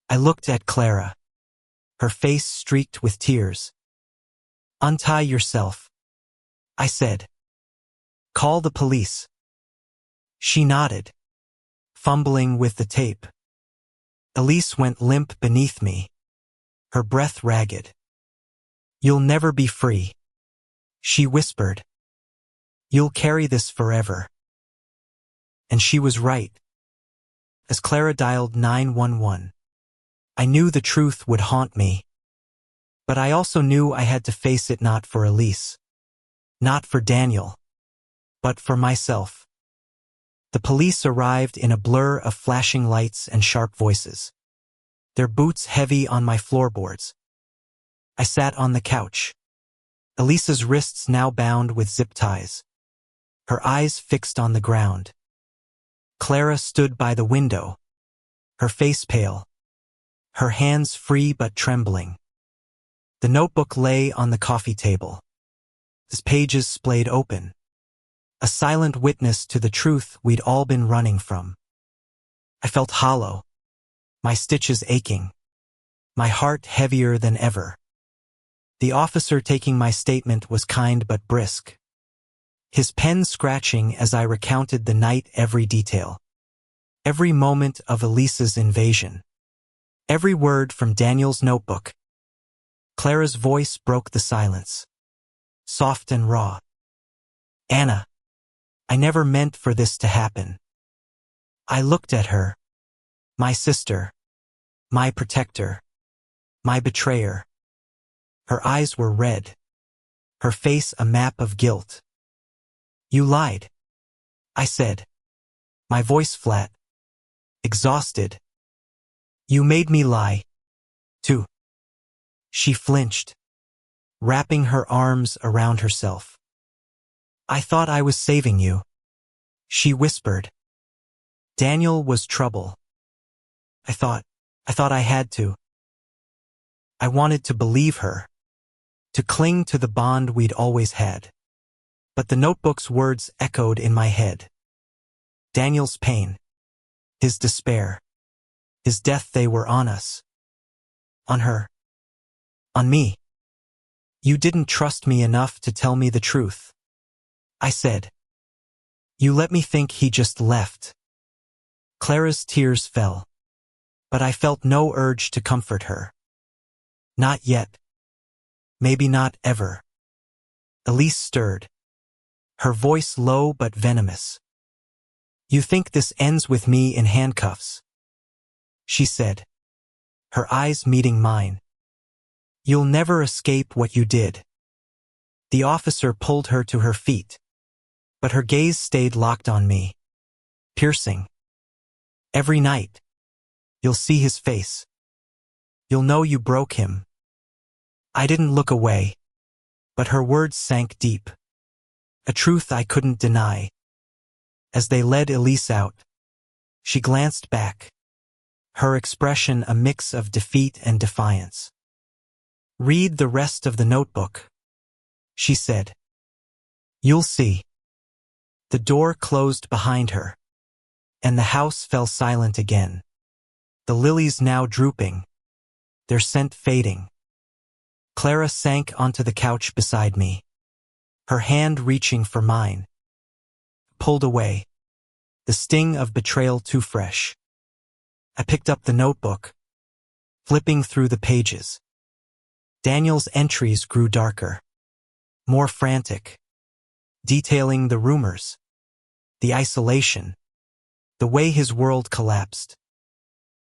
I looked at Clara, her face streaked with tears. Untie yourself, I said. Call the police. She nodded, fumbling with the tape. Elise went limp beneath me, her breath ragged. You'll never be free, she whispered. You'll carry this forever. And she was right. As Clara dialed 911, I knew the truth would haunt me. But I also knew I had to face it, not for Elise, not for Daniel, but for myself. The police arrived in a blur of flashing lights and sharp voices, their boots heavy on my floorboards. I sat on the couch, Elise's wrists now bound with zip ties, her eyes fixed on the ground. Clara stood by the window, her face pale, her hands free but trembling. The notebook lay on the coffee table, its pages splayed open, a silent witness to the truth we'd all been running from. I felt hollow, my stitches aching, my heart heavier than ever. The officer taking my statement was kind but brisk, his pen scratching as I recounted the night, every detail, every moment of Elise's invasion, every word from Daniel's notebook. Clara's voice broke the silence, soft and raw. Anna, I never meant for this to happen. I looked at her, my sister, my protector, my betrayer. Her eyes were red, her face a map of guilt. You lied, I said, my voice flat, exhausted. You made me lie, too. She flinched, wrapping her arms around herself. I thought I was saving you, she whispered. Daniel was trouble. I thought I had to. I wanted to believe her, to cling to the bond we'd always had. But the notebook's words echoed in my head. Daniel's pain, his despair, his death, they were on us. On her. On me. You didn't trust me enough to tell me the truth, I said. You let me think he just left. Clara's tears fell, but I felt no urge to comfort her. Not yet. Maybe not ever. Elise stirred, her voice low but venomous. You think this ends with me in handcuffs? She said, her eyes meeting mine. You'll never escape what you did. The officer pulled her to her feet, but her gaze stayed locked on me, piercing. Every night, you'll see his face. You'll know you broke him. I didn't look away, but her words sank deep, a truth I couldn't deny. As they led Elise out, she glanced back, her expression a mix of defeat and defiance. "Read the rest of the notebook," she said. "You'll see." The door closed behind her, and the house fell silent again, the lilies now drooping, their scent fading. Clara sank onto the couch beside me, her hand reaching for mine. Pulled away, the sting of betrayal too fresh. I picked up the notebook, flipping through the pages. Daniel's entries grew darker, more frantic, detailing the rumors, the isolation, the way his world collapsed.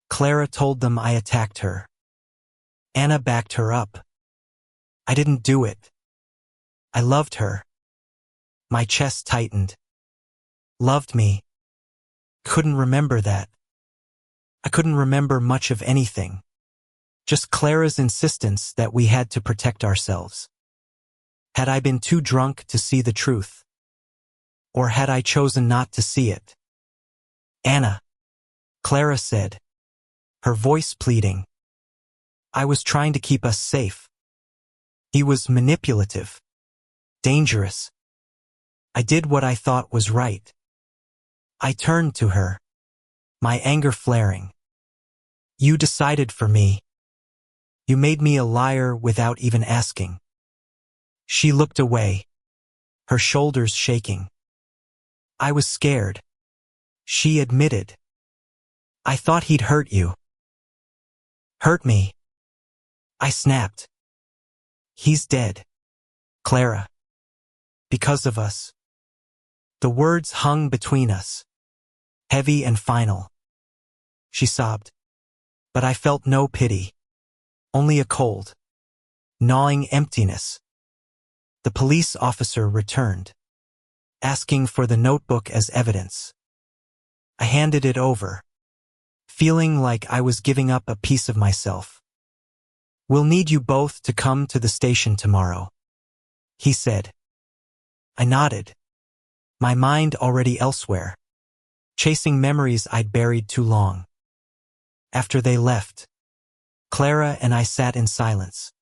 Clara told them I attacked her. Anna backed her up. I didn't do it. I loved her. My chest tightened. Loved me. Couldn't remember that. I couldn't remember much of anything. Just Clara's insistence that we had to protect ourselves. Had I been too drunk to see the truth? Or had I chosen not to see it? "Anna," Clara said, her voice pleading. "I was trying to keep us safe. He was manipulative, dangerous. I did what I thought was right." I turned to her, my anger flaring. "You decided for me. You made me a liar without even asking." She looked away, her shoulders shaking. "I was scared," she admitted. "I thought he'd hurt you." "Hurt me?" I snapped. "He's dead, Clara. Because of us." The words hung between us, heavy and final. She sobbed, but I felt no pity, only a cold, gnawing emptiness. The police officer returned, asking for the notebook as evidence. I handed it over, feeling like I was giving up a piece of myself. "We'll need you both to come to the station tomorrow," he said. I nodded, my mind already elsewhere, chasing memories I'd buried too long. After they left, Clara and I sat in silence,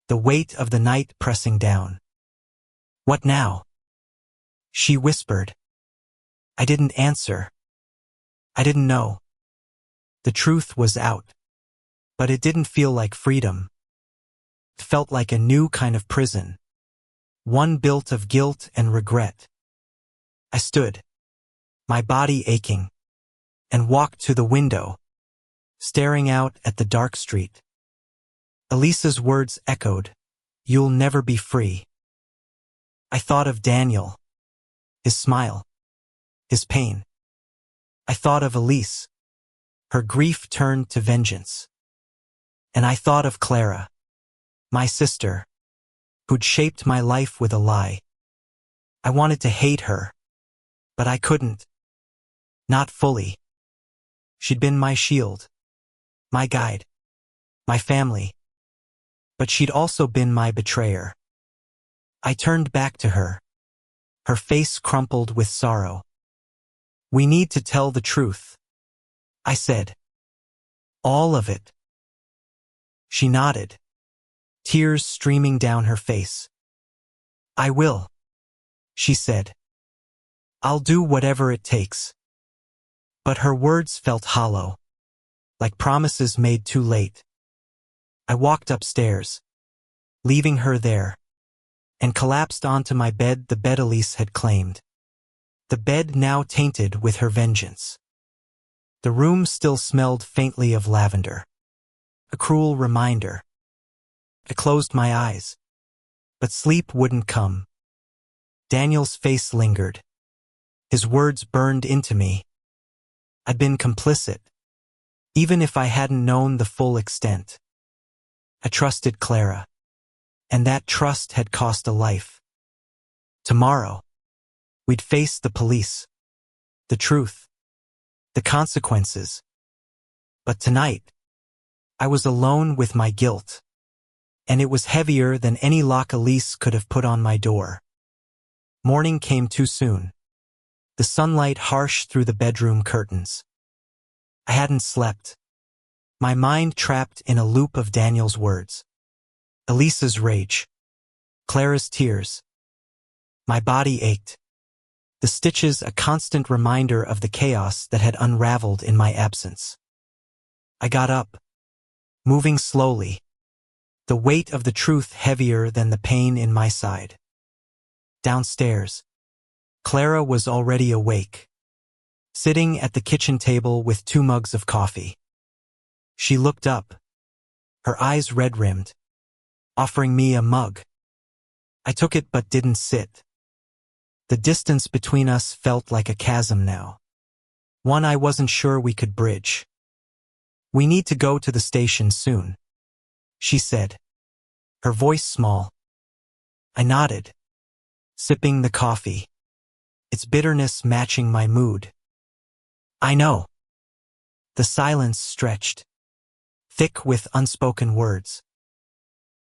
the weight of the night pressing down. "What now?" she whispered. I didn't answer. I didn't know. The truth was out, but it didn't feel like freedom. It felt like a new kind of prison, one built of guilt and regret. I stood, my body aching, and walked to the window, staring out at the dark street. Elisa's words echoed, "You'll never be free." I thought of Daniel, his smile, his pain. I thought of Elise, her grief turned to vengeance. And I thought of Clara, my sister, who'd shaped my life with a lie. I wanted to hate her, but I couldn't. Not fully. She'd been my shield, my guide, my family. But she'd also been my betrayer. I turned back to her, her face crumpled with sorrow. "We need to tell the truth," I said. "All of it." She nodded, tears streaming down her face. "I will," she said. "I'll do whatever it takes." But her words felt hollow, like promises made too late. I walked upstairs, leaving her there, and collapsed onto my bed, the bed Elise had claimed. The bed now tainted with her vengeance. The room still smelled faintly of lavender, a cruel reminder. I closed my eyes, but sleep wouldn't come. Daniel's face lingered. His words burned into me. I'd been complicit, even if I hadn't known the full extent. I trusted Clara, And that trust had cost a life. Tomorrow, we'd face the police, the truth, the consequences. But tonight, I was alone with my guilt, and it was heavier than any lock Elise could have put on my door. Morning came too soon. The sunlight harsh through the bedroom curtains. I hadn't slept. My mind trapped in a loop of Daniel's words. Elisa's rage. Clara's tears. My body ached. The stitches a constant reminder of the chaos that had unraveled in my absence. I got up, moving slowly, the weight of the truth heavier than the pain in my side. Downstairs, Clara was already awake, sitting at the kitchen table with 2 mugs of coffee. She looked up, her eyes red-rimmed, offering me a mug. I took it but didn't sit. The distance between us felt like a chasm now, one I wasn't sure we could bridge. We need to go to the station soon, she said, her voice small. I nodded, sipping the coffee, its bitterness matching my mood. I know. The silence stretched, thick with unspoken words.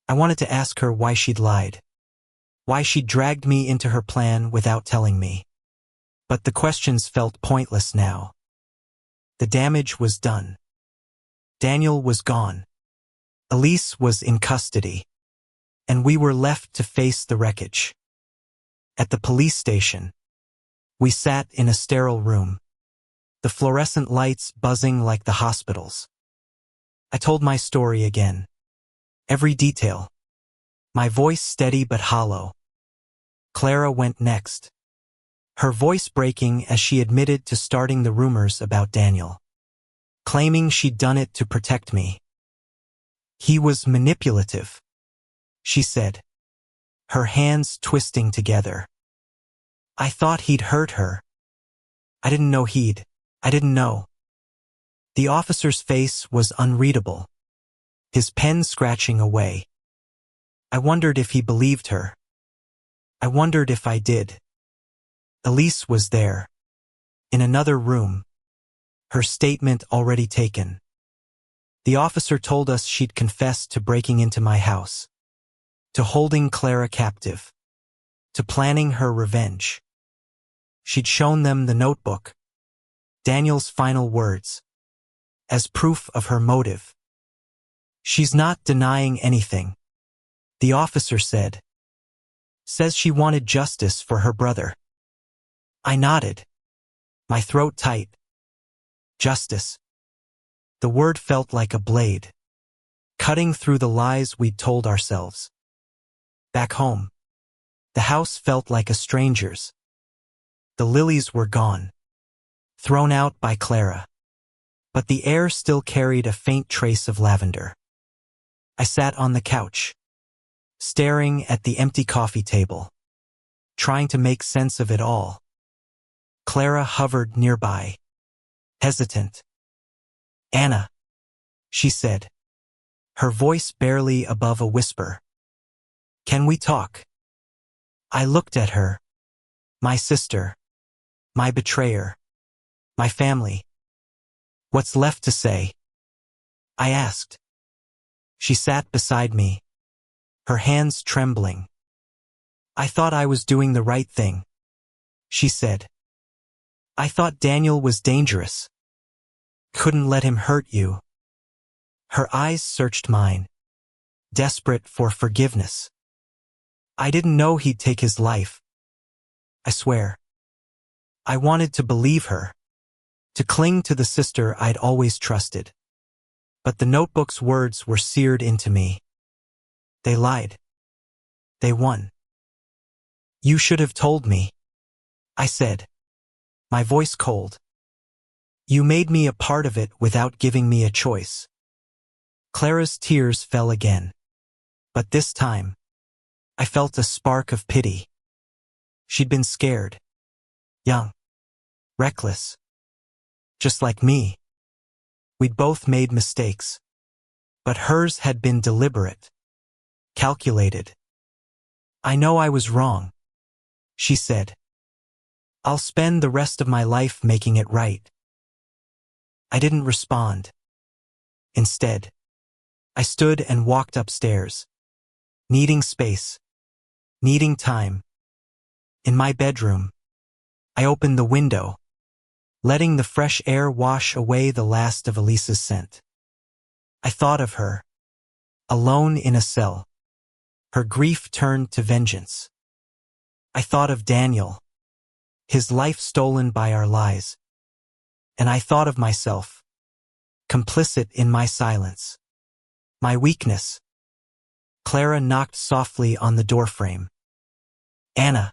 I wanted to ask her why she'd lied, why she'd dragged me into her plan without telling me. But the questions felt pointless now. The damage was done. Daniel was gone. Elise was in custody. And we were left to face the wreckage. At the police station, we sat in a sterile room, the fluorescent lights buzzing like the hospital's. I told my story again. Every detail. My voice steady but hollow. Clara went next, her voice breaking as she admitted to starting the rumors about Daniel, claiming she'd done it to protect me. He was manipulative, she said, her hands twisting together. I thought he'd hurt her. I didn't know. The officer's face was unreadable, his pen scratching away. I wondered if he believed her. I wondered if I did. Elise was there, in another room, her statement already taken. The officer told us she'd confessed to breaking into my house, to holding Clara captive, to planning her revenge. She'd shown them the notebook, Daniel's final words, as proof of her motive. She's not denying anything, the officer said. Says she wanted justice for her brother. I nodded, my throat tight. Justice. The word felt like a blade, cutting through the lies we'd told ourselves. Back home, the house felt like a stranger's. The lilies were gone, thrown out by Clara, but the air still carried a faint trace of lavender. I sat on the couch, staring at the empty coffee table, trying to make sense of it all. Clara hovered nearby, hesitant. Anna, she said, her voice barely above a whisper. Can we talk? I looked at her. My sister. My betrayer. My family. What's left to say? I asked. She sat beside me, her hands trembling. I thought I was doing the right thing, she said. I thought Daniel was dangerous. Couldn't let him hurt you. Her eyes searched mine, desperate for forgiveness. I didn't know he'd take his life. I swear. I wanted to believe her, to cling to the sister I'd always trusted. But the notebook's words were seared into me. They lied. They won. You should have told me, I said, my voice cold. You made me a part of it without giving me a choice. Clara's tears fell again. But this time, I felt a spark of pity. She'd been scared, young, reckless, just like me. We'd both made mistakes, but hers had been deliberate. calculated. I know I was wrong, she said. I'll spend the rest of my life making it right. I didn't respond. Instead, I stood and walked upstairs, needing space, needing time. In my bedroom, I opened the window, letting the fresh air wash away the last of Elise's scent. I thought of her, alone in a cell. Her grief turned to vengeance. I thought of Daniel, his life stolen by our lies. And I thought of myself, complicit in my silence, my weakness. Clara knocked softly on the doorframe. Anna,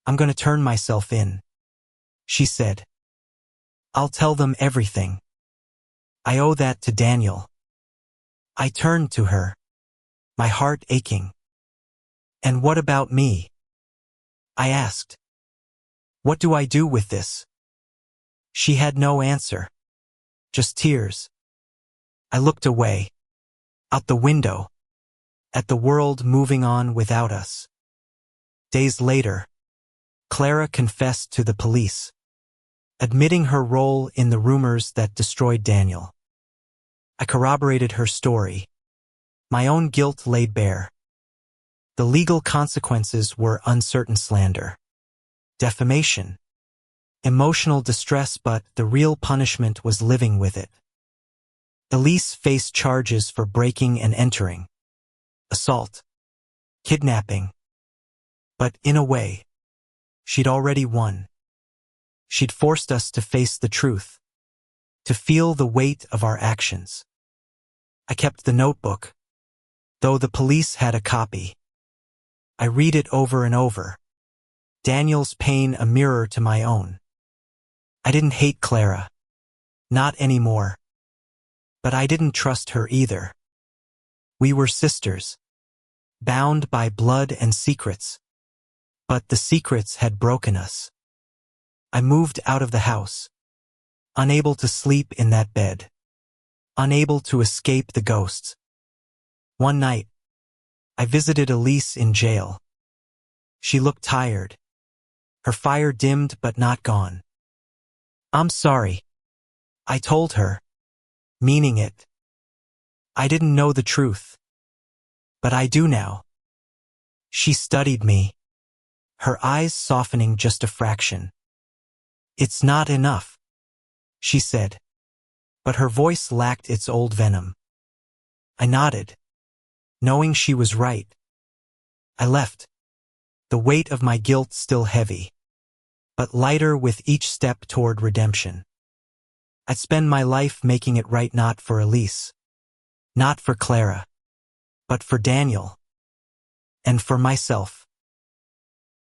I'm going to turn myself in, she said. I'll tell them everything. I owe that to Daniel. I turned to her, my heart aching. And what about me? I asked. What do I do with this? She had no answer, just tears. I looked away, out the window, at the world moving on without us. Days later, Clara confessed to the police, admitting her role in the rumors that destroyed Daniel. I corroborated her story. My own guilt laid bare. The legal consequences were uncertain slander, defamation, emotional distress, but the real punishment was living with it. Elise faced charges for breaking and entering, assault, kidnapping. But in a way, she'd already won. She'd forced us to face the truth, to feel the weight of our actions. I kept the notebook, though the police had a copy. I read it over and over, Daniel's pain a mirror to my own. I didn't hate Clara, not anymore. But I didn't trust her either. We were sisters, bound by blood and secrets. But the secrets had broken us. I moved out of the house, unable to sleep in that bed, unable to escape the ghosts. One night, I visited Elise in jail. She looked tired, her fire dimmed but not gone. I'm sorry, I told her, meaning it. I didn't know the truth, but I do now. She studied me, her eyes softening just a fraction. It's not enough, she said, but her voice lacked its old venom. I nodded, knowing she was right. I left, the weight of my guilt still heavy, but lighter with each step toward redemption. I'd spend my life making it right, not for Elise, not for Clara, but for Daniel, and for myself.